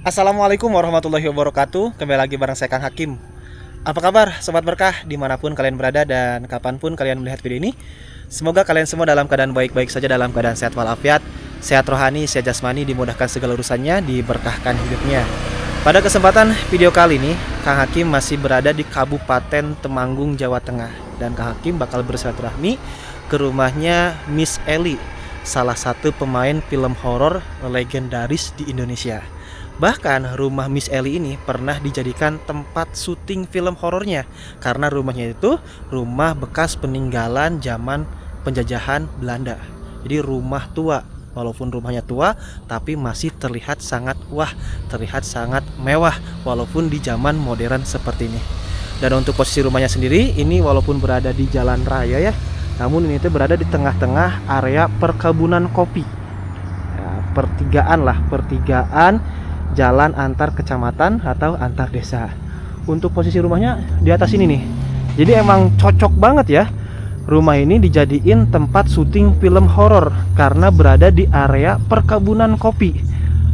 Assalamualaikum warahmatullahi wabarakatuh. Kembali lagi bareng saya Kang Hakim. Apa kabar Sobat Berkah dimanapun kalian berada dan kapanpun kalian melihat video ini. Semoga kalian semua dalam keadaan baik-baik saja, dalam keadaan sehat walafiat, sehat rohani, sehat jasmani, dimudahkan segala urusannya, diberkahkan hidupnya. Pada kesempatan video kali ini, Kang Hakim masih berada di Kabupaten Temanggung, Jawa Tengah. Dan Kang Hakim bakal bersilaturahmi ke rumahnya Miss Elly, salah satu pemain film horor legendaris di Indonesia. Bahkan rumah Miss Elly ini pernah dijadikan tempat syuting film horornya, karena rumahnya itu rumah bekas peninggalan zaman penjajahan Belanda. Jadi rumah tua, walaupun rumahnya tua tapi masih terlihat sangat terlihat sangat mewah walaupun di zaman modern seperti ini. Dan untuk posisi rumahnya sendiri ini walaupun berada di jalan raya ya, namun ini tuh berada di tengah-tengah area perkebunan kopi. Ya, pertigaan jalan antar kecamatan atau antar desa. Untuk posisi rumahnya di atas ini nih. Jadi emang cocok banget ya. Rumah ini dijadiin tempat syuting film horor karena berada di area perkebunan kopi.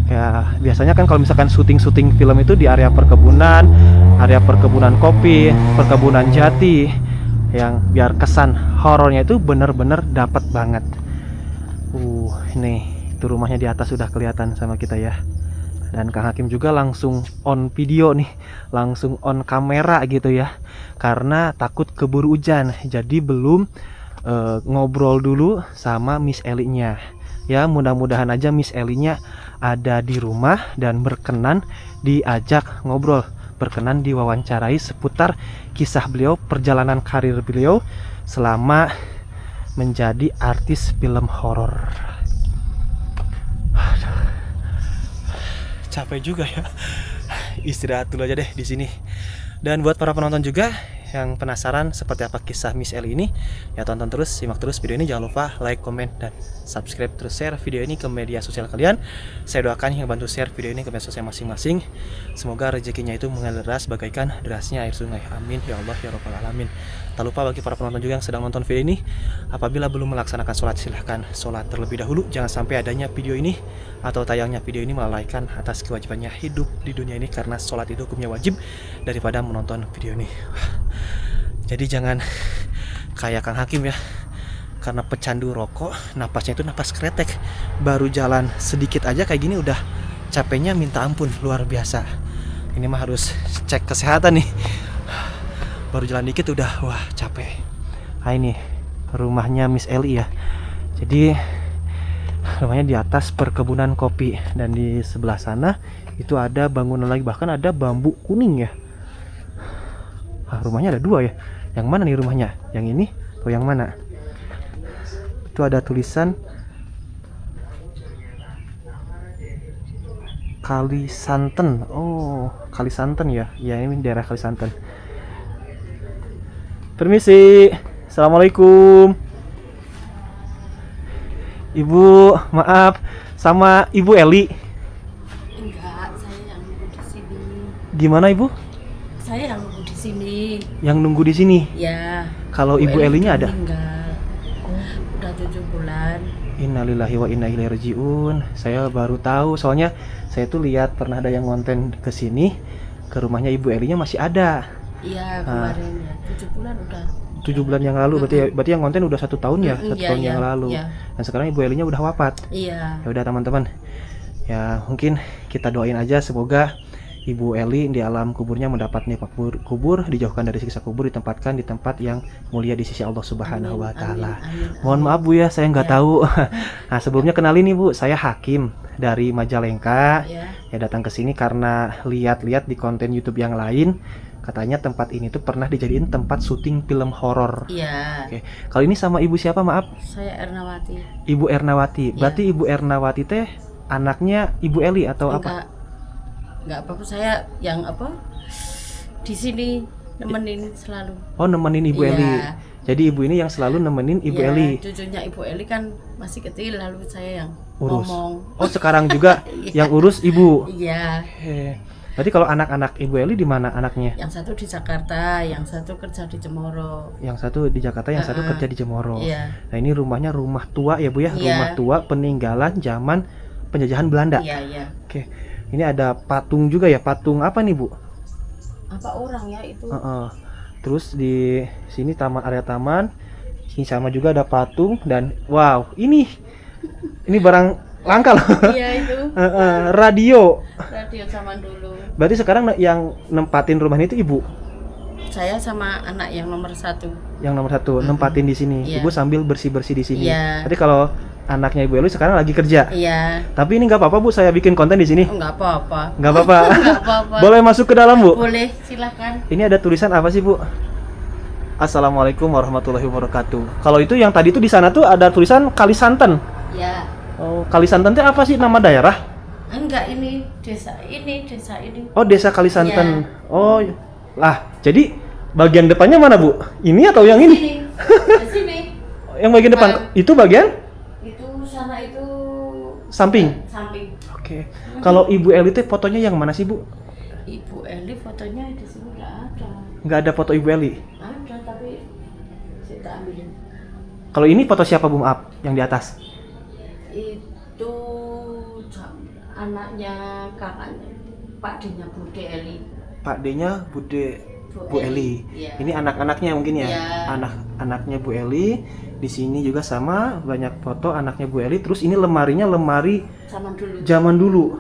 Ya, biasanya kan kalau misalkan syuting-syuting film itu di area perkebunan kopi, perkebunan jati, yang biar kesan horornya itu bener-bener dapat banget. Ini itu rumahnya di atas sudah kelihatan sama kita ya. Dan Kang Hakim juga langsung on video nih, langsung on kamera gitu ya, karena takut keburu hujan. Jadi belum ngobrol dulu sama Miss Elly-nya. Ya mudah-mudahan aja Miss Elly-nya ada di rumah dan berkenan diajak ngobrol, berkenan diwawancarai seputar kisah beliau, perjalanan karir beliau selama menjadi artis film horor. Capek juga ya. Istirahat dulu aja deh di sini. Dan buat para penonton juga yang penasaran seperti apa kisah Miss Elly ini, ya tonton terus, simak terus video ini. Jangan lupa like, komen, dan subscribe, terus share video ini ke media sosial kalian. Saya doakan yang bantu share video ini ke media sosial masing-masing, semoga rezekinya itu mengalir deras bagaikan derasnya air sungai. Amin ya Allah ya Rabbal alamin. Tak lupa bagi para penonton juga yang sedang nonton video ini, apabila belum melaksanakan sholat, silahkan sholat terlebih dahulu. Jangan sampai adanya video ini atau tayangnya video ini melalaikan atas kewajibannya hidup di dunia ini, karena sholat itu hukumnya wajib daripada menonton video ini. Jadi jangan kayak Kang Hakim ya, karena pecandu rokok, napasnya itu napas kretek. Baru jalan sedikit aja kayak gini udah capeknya minta ampun, luar biasa. Ini mah harus cek kesehatan nih. Baru jalan dikit udah capek. Nah ini rumahnya Miss Elly ya. Jadi rumahnya di atas perkebunan kopi, dan di sebelah sana itu ada bangunan lagi, bahkan ada bambu kuning ya. Rumahnya ada dua ya. Yang mana nih rumahnya? Yang ini atau yang mana? Itu ada tulisan Kalisanten. Oh, Kalisanten ya. Ya ini daerah Kalisanten. Permisi. Assalamualaikum. Ibu, maaf, sama Ibu Elly. Enggak, saya yang nunggu di sini. Gimana Ibu? Saya yang nunggu di sini. Yang nunggu di sini. Ya. Kalau Ibu Elly-nya ada? Meninggal. Udah 7 bulan. Innalillahi wa inna ilaihi rajiun. Saya baru tahu, soalnya saya tuh lihat pernah ada yang ngonten ke sini, ke rumahnya Ibu Elly-nya masih ada. Iya, kemarin ya. 7 bulan udah. 7 bulan yang lalu, berarti yang konten udah 1 tahun ya, 1 tahun yang lalu. Iya. Dan sekarang Ibu Elly-nya udah wafat. Iya. Ya udah teman-teman, ya mungkin kita doain aja semoga Ibu Elly di alam kuburnya mendapat nikmat kubur, dijauhkan dari siksa kubur, ditempatkan di tempat yang mulia di sisi Allah Subhanahu wa taala. Mohon maaf Bu ya, saya nggak tahu. Nah, sebelumnya kenalin nih Bu, saya Hakim dari Majalengka. Ya datang ke sini karena lihat-lihat di konten YouTube yang lain, katanya tempat ini tuh pernah dijadiin tempat syuting film horor. Iya. Oke. Kalau ini sama Ibu siapa, maaf? Saya Ernawati. Ibu Ernawati. Berarti Ibu Ernawati teh anaknya Ibu Elly atau apa? Enggak apa-apa, saya yang apa? Di sini nemenin selalu. Oh, nemenin Ibu Elly. Jadi ibu ini yang selalu nemenin Ibu Elly. Cucunya Ibu Elly kan masih kecil, lalu saya yang urus. Ngomong. Oh, sekarang juga yang urus Ibu. Iya. Berarti kalau anak-anak Ibu Elly di mana anaknya? Yang satu di Jakarta, yang satu kerja di Cemoro. Yang satu di Jakarta, yang satu kerja di Cemoro. Iya. Nah, ini rumahnya rumah tua ya Bu ya, rumah tua peninggalan zaman penjajahan Belanda. Iya. Oke. Ini ada patung juga ya, patung apa nih Bu? Apa orang ya itu? Terus di sini area taman, sini sama juga ada patung dan wow, ini barang langka loh. Iya itu. Radio. Radio zaman dulu. Berarti sekarang yang nempatin rumah ini itu Ibu? Saya sama anak yang nomor 1. Yang nomor 1 nempatin di sini. Iya. Ibu sambil bersih-bersih di sini. Iya. Berarti kalau anaknya Ibu Eli sekarang lagi kerja. Iya. Tapi ini nggak apa-apa Bu, saya bikin konten di sini. Enggak apa-apa. Nggak apa-apa. Enggak apa-apa. Boleh masuk ke dalam Bu? Boleh, silakan. Ini ada tulisan apa sih Bu? Assalamualaikum warahmatullahi wabarakatuh. Kalau itu yang tadi itu di sana tuh ada tulisan Kalisanten. Ya. Oh, Kalisanten itu apa sih, nama daerah? Enggak, ini desa ini. Oh, Desa Kalisanten. Iya. Oh, lah. Jadi bagian depannya mana Bu? Ini atau yang ini? Sini. Di sini. Yang bagian depan itu bagian Itu sana itu samping. samping. Oke. Kalau Ibu Eli itu fotonya yang mana sih Bu? Ibu Eli fotonya di sini enggak ada. Nggak ada foto Ibu Eli. Ada tapi saya tak ambilin. Kalau ini foto siapa Bu? Maaf, yang di atas. Itu anaknya kakaknya Pak D-nya Bude Eli. Pak D-nya Bu Eli. Iya. Ini anak-anaknya mungkin ya. Iya. Anak-anaknya Bu Eli. Di sini juga sama, banyak foto anaknya Bu Eli. Terus ini lemari zaman dulu.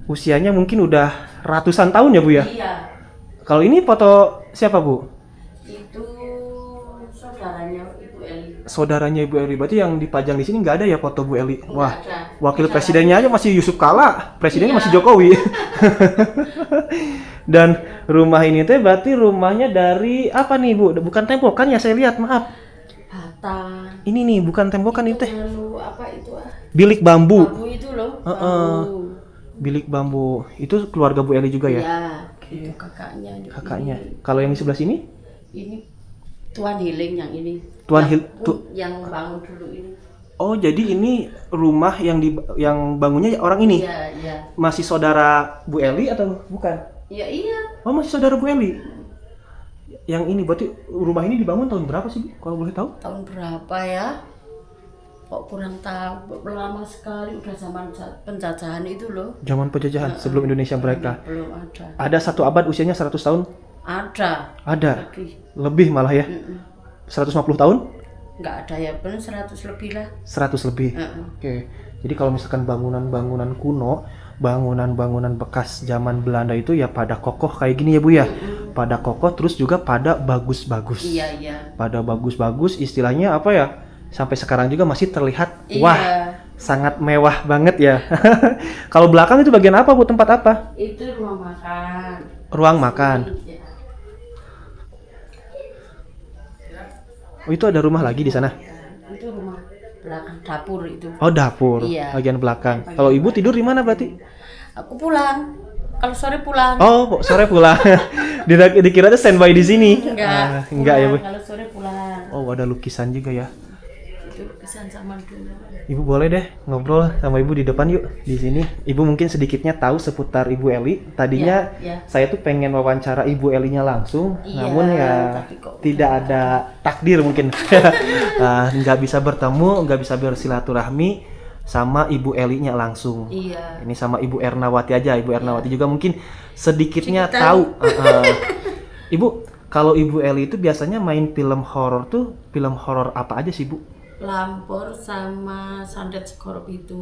Usianya mungkin udah ratusan tahun ya Bu ya. Iya. Kalau ini foto siapa Bu? Itu saudaranya Ibu Eli. Saudaranya Ibu Eli. Berarti yang dipajang di sini nggak ada ya foto Bu Eli. Nggak Wah, ada. wakil Bisa presidennya aja masih Yusuf Kala, presidennya Iya. masih Jokowi. Dan rumah ini teh berarti rumahnya dari apa nih Bu? Bukan tembokan ya, saya lihat, maaf. bata. Ini nih bukan tembokan ini teh. Lalu apa itu Bilik bambu. Bambu itu loh. Heeh. Bilik bambu. Itu keluarga Bu Eli juga ya? Iya. Itu kakaknya. Kakaknya. Ini, Kalau yang di sebelah sini? ini Tuan Hiling yang ini. Tuan yang bangun dulu ini. Oh, jadi ini rumah yang bangunnya orang ini? Iya, iya. Masih saudara Bu Eli atau bukan? Iya, iya. Oh, masih saudara Bu Eli. Yang ini berarti rumah ini dibangun tahun berapa sih, Bu? Kalau boleh tahu? Tahun berapa ya? Kok kurang tahu. Lama sekali, udah zaman penjajahan itu loh. Zaman penjajahan sebelum Indonesia merdeka. Belum ada. Ada 1 abad usianya 100 tahun? Ada. Ada. Lebih. Lebih malah ya. 150 tahun? Nggak ada ya, benar 100 lebih lah. 100 lebih. Oke. Jadi kalau misalkan bangunan-bangunan kuno, bangunan-bangunan bekas zaman Belanda itu ya pada kokoh kayak gini ya Bu ya. Pada kokoh, terus juga pada bagus-bagus. Iya, iya. Pada bagus-bagus, istilahnya apa ya? Sampai sekarang juga masih terlihat Iya. wah, sangat mewah banget ya. Kalau belakang itu bagian apa Bu? Tempat apa? Itu ruang makan. Ruang makan. Iya. Oh, itu ada rumah lagi di sana. Itu rumah belakang dapur itu. Oh, dapur. Iya. Bagian belakang. Kalau Ibu tidur di mana berarti? Aku pulang. Kalau sore pulang. Oh, sore pulang. Dikira tuh standby di sini. Enggak. Enggak ya, Bu. Kalau sore pulang. Oh, ada lukisan juga ya. Itu lukisan zaman dulu. Ibu boleh deh ngobrol sama Ibu di depan yuk, di sini. Ibu mungkin sedikitnya tahu seputar Ibu Eli. Tadinya Iya. saya tuh pengen wawancara Ibu Elinya langsung, Iya, namun ya tapi kok tidak ada takdir mungkin. Nggak bisa bertemu, nggak bisa bersilaturahmi sama Ibu Elinya langsung. Iya. Ini sama Ibu Ernawati aja. Ibu Ernawati juga mungkin sedikitnya Sedikit tahu. Ibu, kalau Ibu Eli itu biasanya main film horor tuh, film horor apa aja sih Bu? Lampor sama Sandet Skorob itu.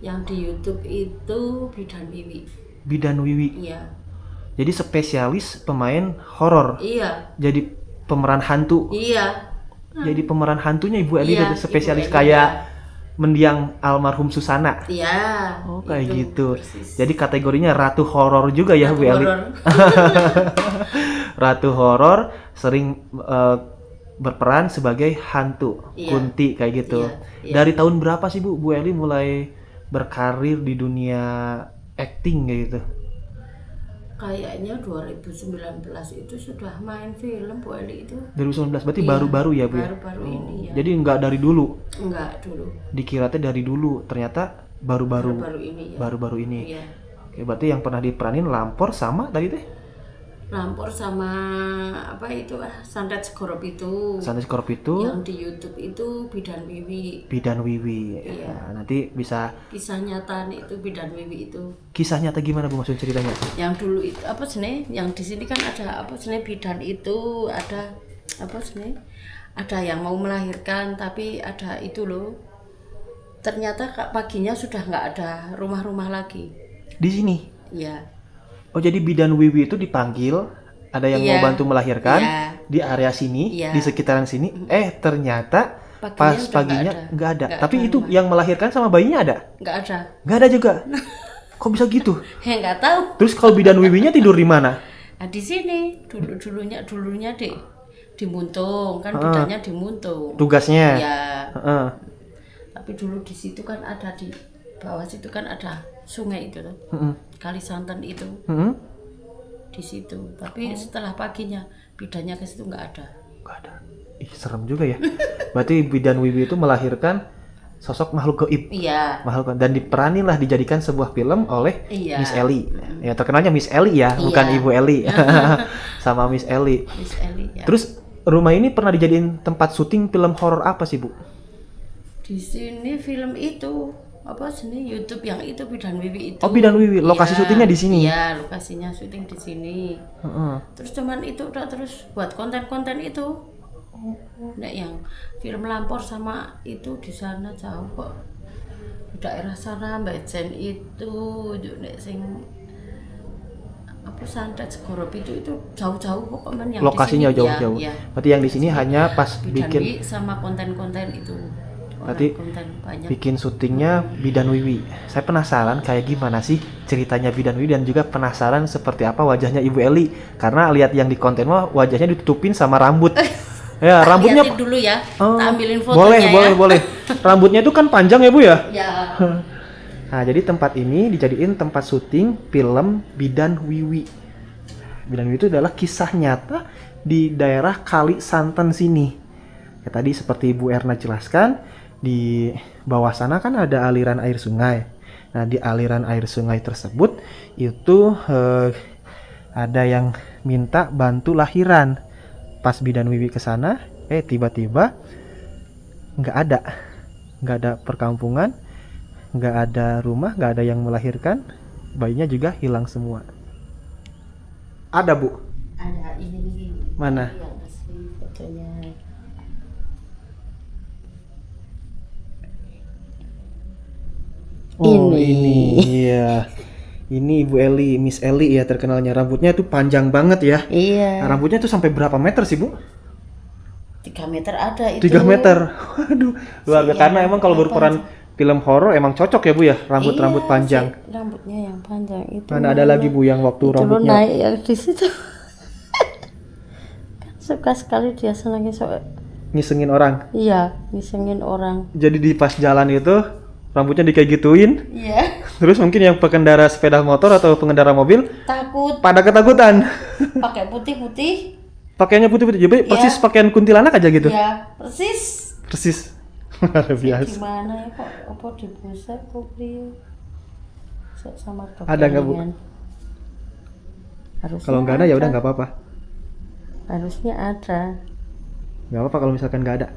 Yang di YouTube itu Bidan Wiwi. Bidan Wiwi. Iya. Jadi spesialis pemain horor. Iya. Jadi pemeran hantu. Iya. Jadi pemeran hantunya Ibu Eli Iya, itu spesialis Ibu Eli, kayak iya. mendiang almarhum Susana. Iya. Oh, kayak itu, gitu. persis. Jadi kategorinya ratu horor juga ya Bu Eli. Horor. Ratu horor sering berperan sebagai hantu, Iya. kunti kayak gitu. Iya, iya. Dari tahun berapa sih Bu Eli mulai berkarir di dunia acting kayak gitu? Kayaknya 2019 itu sudah main film Bu Eli itu. 2019 berarti Iya, baru-baru ya Bu ya? baru-baru ini ya. Jadi nggak dari dulu, Enggak dulu. dikira teh dari dulu, ternyata baru-baru Baru ini ya. baru-baru ini. Iya. Oke, berarti yang pernah diperanin Lampor sama tadi teh? Lampor sama apa itu Santet Segorop itu. Santet Segorop itu Yang di YouTube itu Bidan Wiwi. Bidan Wiwi. Iya. Nah, nanti bisa Kisah nyata nih itu Bidan Wiwi itu. kisah nyata gimana Bu maksud ceritanya? Yang dulu itu apa sih? Yang di sini kan ada apa sih bidan itu ada apa sih? Ada yang mau melahirkan tapi ada itu loh. Ternyata paginya sudah nggak ada rumah-rumah lagi. Di sini. Iya. Oh jadi Bidan Wiwi itu dipanggil, ada yang mau bantu melahirkan di area sini, di sekitaran sini. Ternyata pas paginya nggak ada. Tapi itu yang melahirkan sama bayinya ada? Nggak ada. Nggak ada juga. Kok bisa gitu? Nggak tahu. Terus kalau Bidan Wiwinya tidur di mana? Nah, di sini dulunya di Muntung kan bidannya di Muntung. Tugasnya. Iya. Tapi dulu di situ kan ada di bawah situ kan ada sungai itu tuh. Kali Santen itu. Di situ. Tapi setelah paginya bidannya ke situ nggak ada. Nggak ada. Ih, serem juga ya. Berarti Bidan Wiwi itu melahirkan sosok makhluk gaib. Iya. Makhluk dan diperanin lah dijadikan sebuah film oleh Miss Ellie. Ya terkenalnya Miss Ellie ya, bukan Ibu Ellie. Sama Miss Ellie. Miss Ellie ya. Terus rumah ini pernah dijadiin tempat syuting film horor apa sih Bu? Di sini film itu apa sini YouTube yang itu Bidan Wiwi itu. Oh Bidan Wiwi, lokasi syutingnya di sini. Iya, lokasinya syuting di sini. Terus cuman itu udah terus buat konten-konten itu. Nah, yang film Lampor sama itu di sana jauh kok. Di daerah sana Mbak itu nek sing apa Santet Segorop itu jauh-jauh pokoknya yang lokasinya di sini, jauh-jauh. Ya. Berarti yang di sini hanya pas Bidan bikin Wiwi sama konten-konten itu. berarti konten banyak. bikin syutingnya Bidan Wiwi. Saya penasaran kayak gimana sih ceritanya Bidan Wiwi dan juga penasaran seperti apa wajahnya Ibu Ellie karena lihat yang di konten mah wajahnya ditutupin sama rambut. Ya, rambutnya liatin dulu ya. Tak ambilin fotonya boleh. Rambutnya itu kan panjang ya, Bu ya? Ya. Nah, jadi tempat ini dijadiin tempat syuting film Bidan Wiwi. Bidan Wiwi itu adalah kisah nyata di daerah Kali Santen sini. Ya, tadi seperti Bu Erna jelaskan, di bawah sana kan ada aliran air sungai. Nah, di aliran air sungai tersebut itu ada yang minta bantu lahiran. Pas Bidan Wiwi ke sana, tiba-tiba nggak ada perkampungan, nggak ada rumah, nggak ada yang melahirkan, bayinya juga hilang semua. Ada Bu? Ada ini. Mana? Yang asli fotonya. Oh ini, iya. Ini Ibu Ellie, Miss Ellie ya terkenalnya. Rambutnya tuh panjang banget ya. Iya. Nah, rambutnya tuh sampai berapa meter sih Bu? 3 meter ada itu. 3 meter. Waduh, luar biasa. Karena emang kalau berperan film horor emang cocok ya Bu ya, rambut-rambut panjang. Rambutnya yang panjang itu. Mana ada lagi Bu yang waktu itu rambutnya naik yang di situ. Suka sekali dia senangnya ngisengin orang. Iya, ngisengin orang. Jadi di pas jalan itu rambutnya kayak gituin. Iya. Terus mungkin yang pengendara sepeda motor atau pengendara mobil Takut. pada ketakutan. Pakai putih-putih. Pakaiannya putih-putih. Jadi persis pakaian kuntilanak aja gitu. Iya, persis. Persis. Luar biasa. Gimana ya kok apa dibusa kok dia sama dokter. Ada nggak Bu? Kalau nggak ada ya udah nggak apa-apa. Harusnya ada. Nggak apa-apa kalau misalkan nggak ada.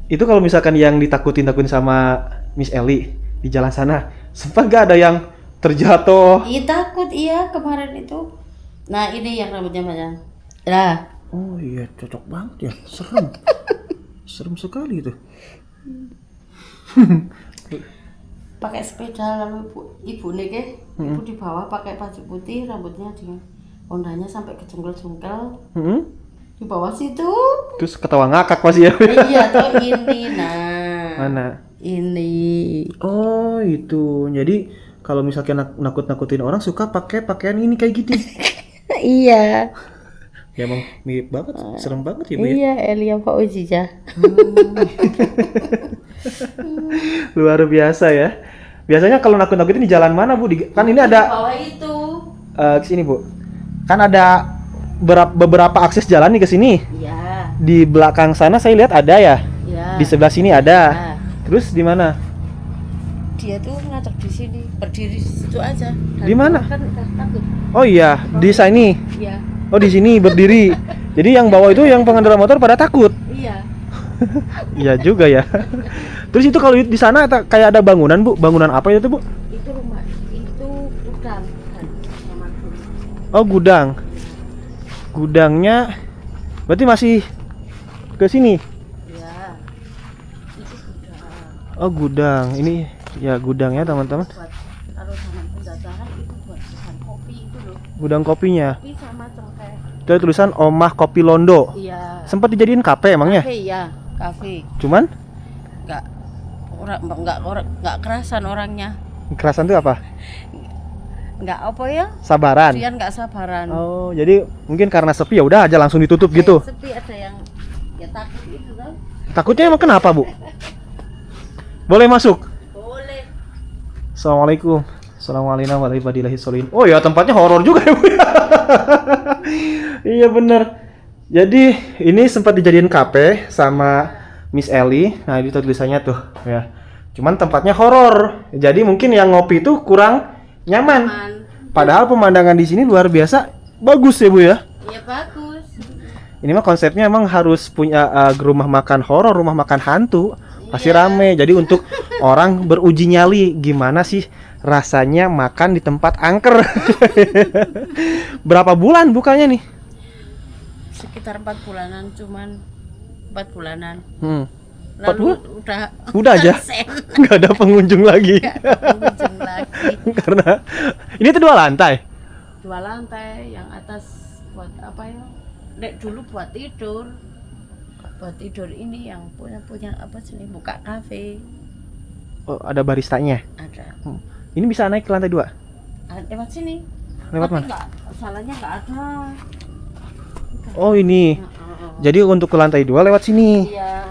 Itu kalau misalkan yang ditakutin sama Miss Ellie di jalan sana, sempat nggak ada yang terjatuh? Iya takut, iya kemarin itu. Nah ini yang rambutnya panjang. Nah. Oh iya cocok banget ya, serem. Serem sekali itu. Pakai sepeda lalu ibu nih ibu di bawah pakai baju putih, rambutnya di ondanya sampai ke jengkel-jengkel. Di bawah situ. Terus ketawa ngakak pasti ya. Iya tuh ini nah. Mana? Ini. Oh itu. Jadi kalau misalkan nakut-nakutin orang suka pakai pakaian ini kayak gitu. Iya. Ya emang mirip banget, serem banget ya Bu ya. Iya, Elia Fauzija. Luar biasa ya. Biasanya kalau nakut-nakutin di jalan mana Bu? Kan ini ada. Di bawah itu. Kesini Bu. Kan ada beberapa akses jalan nih ke sini. Iya. Di belakang sana saya lihat ada ya. Iya. Di sebelah sini ada. Iya. Terus di mana? dia tuh ngatok di sini, berdiri di situ aja. Di mana? Kan udah takut. Oh iya, di sini. Iya. Oh di sini berdiri. Jadi yang bawah itu yang pengendara motor pada takut. Iya. Iya juga ya. Terus itu kalau di sana kayak ada bangunan Bu, bangunan apa itu Bu? Itu rumah, itu gudang kan sama gudang. Oh gudang. Gudangnya berarti masih ke sini. Iya. Itu gudang. Oh gudang. Ini ya gudangnya teman-teman. Buat kalau zaman penjajahan itu buat bahan kopi itu loh. Gudang kopinya. Kopi sama cengkeh. Itu ada tulisan Omah Kopi Londo. Iya. Sempat dijadiin kafe emangnya? Kafe ya, kafe. Cuman Nggak kerasan orangnya. kerasan itu apa? Nggak apa ya? Sabaran. Dia nggak sabaran. Oh, jadi mungkin karena sepi ya udah aja langsung ditutup gitu. Sepi ada yang ya takut itu kan. Takutnya emang kenapa, Bu? Boleh masuk? Boleh. Assalamualaikum. Assalamualaikum warahmatullahi wabarakatuh. Oh ya, tempatnya horor juga ya, Bu. Iya bener. Jadi ini sempat dijadiin kafe sama Miss Ellie. Nah, itu tulisannya tuh ya. Cuman tempatnya horor. Jadi mungkin yang ngopi itu kurang nyaman. Padahal pemandangan di sini luar biasa bagus ya, Bu ya. Iya bagus. Ini mah konsepnya emang harus punya rumah makan horor, rumah makan hantu. Pasti Iya. rame. Jadi untuk orang beruji nyali gimana sih rasanya makan di tempat angker. Berapa bulan bukanya nih? Sekitar 4 bulanan, cuman 4 bulanan. 4 Lalu bulan? udah aja? absen. Nggak ada pengunjung lagi. Nggak ada pengunjung lagi. Karena ini tuh 2 lantai. 2 lantai, yang atas buat apa ya? Nek dulu buat tidur. Buat tidur ini yang punya apa sih, buka kafe. Oh, ada baristanya. Ada. Ini bisa naik ke lantai 2. Lewat sini. Lewat Tapi mana? nggak, salahnya nggak ada. Oh, ini. Jadi untuk ke lantai 2 lewat sini. Iya.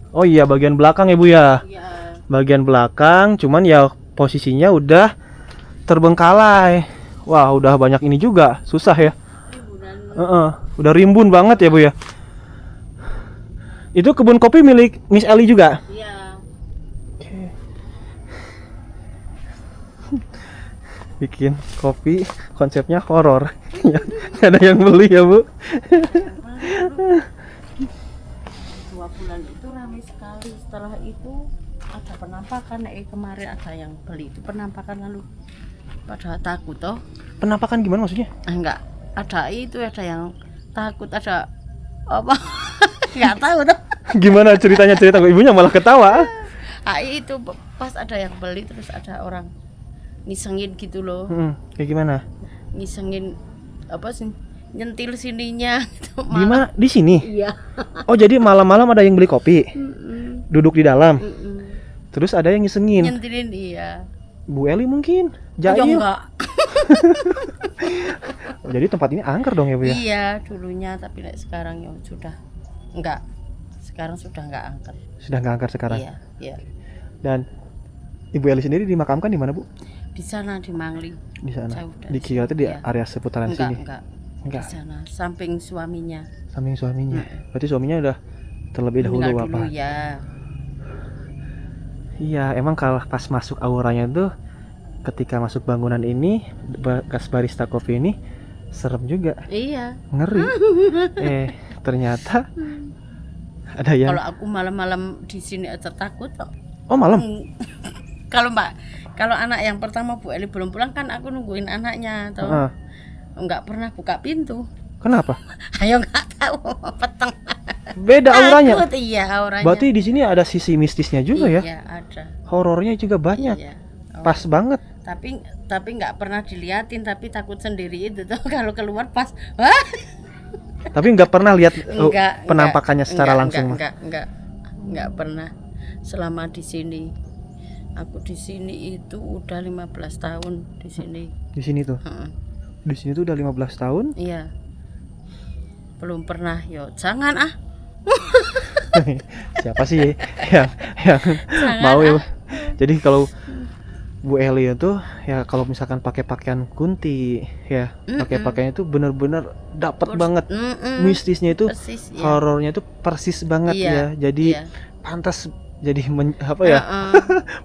Oh iya, bagian belakang ya, Bu ya. Iya. Bagian belakang, cuman ya posisinya udah terbengkalai. Wah, udah banyak ini juga, susah ya. Timbunan. Udah rimbun banget ya, Bu ya. Itu kebun kopi milik Miss Ellie juga. Iya. Bikin kopi konsepnya horor. Nggak ada yang beli ya, Bu. 2 bulan itu ramai sekali. Setelah itu ada penampakan. Kemarin ada yang beli itu penampakan, lalu pada takut toh. Penampakan gimana maksudnya? Enggak, ada itu, ada yang takut, ada apa? Enggak tahu toh. Gimana ceritanya, cerita kok ibunya malah ketawa. Itu pas ada yang beli, terus ada orang ngisengin gitu loh. Kayak gimana? Ngisengin apa sih? Nyentil sininya gitu. Gimana? Di sini? Iya. Oh, jadi malam-malam ada yang beli kopi. Duduk di dalam. Terus ada yang ngisengin. Nyentilin, iya. Bu Eli mungkin. Ya Jahil. enggak. Oh, jadi tempat ini angker dong ya, Bu ya? Iya, dulunya, tapi sekarang ya sudah enggak. Sekarang sudah enggak angkat. Sudah nggak angker sekarang. Iya, iya. Dan Ibu Eli sendiri dimakamkan di mana, Bu? Di sana di Mangli. Di sana. Jauh dari Di Kiyota di Iya. area seputaran Enggak, sini. enggak. Enggak. Di sana, samping suaminya. Samping suaminya. Berarti suaminya udah terlebih dahulu Meninggal apa? dulu ya. Iya, emang kalau pas masuk auranya tuh ketika masuk bangunan ini, bekas barista kopi ini serem juga, Iya. ngeri. Ternyata ada yang. Kalau aku malam-malam di sini aja takut kok. Oh, malam. Kalau anak yang pertama Bu Eli belum pulang kan aku nungguin anaknya, toh. Heeh. Enggak pernah buka pintu. Kenapa? Ayo nggak tahu, peteng. Beda auranya. Takut, iya auranya. Berarti di sini ada sisi mistisnya juga ya. Iya, ada. Horornya juga banyak. Iya. Pas banget. Tapi nggak pernah diliatin, tapi takut sendiri itu tuh. Kalau keluar pas wah, Tapi nggak pernah lihat penampakannya enggak, secara langsung. enggak pernah selama di sini. Aku di sini itu udah 15 tahun di sini. Di sini tuh. Heeh. Di sini tuh udah 15 tahun. Iya. Belum pernah, yo jangan ah. Siapa sih yang mau ya? Jadi kalau Bu Eli itu ya kalau misalkan pakai pakaian kunti ya, pakai pakaiannya itu bener-bener dapat banget mistisnya itu, Persis, ya. horornya itu persis banget Iya, ya. Jadi iya. pantas jadi apa ya? Heeh.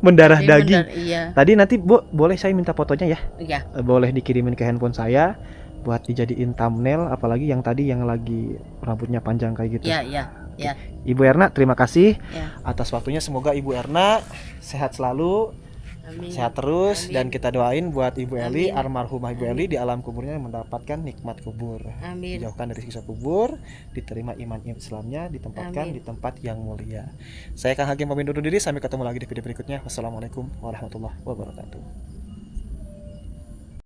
Mendarah Jadi daging. iya. Tadi nanti Bu, boleh saya minta fotonya ya? Iya. Boleh dikirimin ke handphone saya buat dijadiin thumbnail, apalagi yang tadi yang lagi rambutnya panjang kayak gitu. Iya, iya. Ya. Ibu Erna, terima kasih Ya. atas waktunya. Semoga Ibu Erna sehat selalu, Amin. sehat terus. Amin. Dan kita doain buat Ibu Eli, Amin. almarhumah Ibu Eli, di alam kuburnya mendapatkan nikmat kubur, Amin. dijauhkan dari siksa kubur, diterima iman Islamnya, ditempatkan Amin. di tempat yang mulia. Saya Kang Hakim pamit undur diri, sampai ketemu lagi di video berikutnya. Wassalamualaikum warahmatullahi wabarakatuh.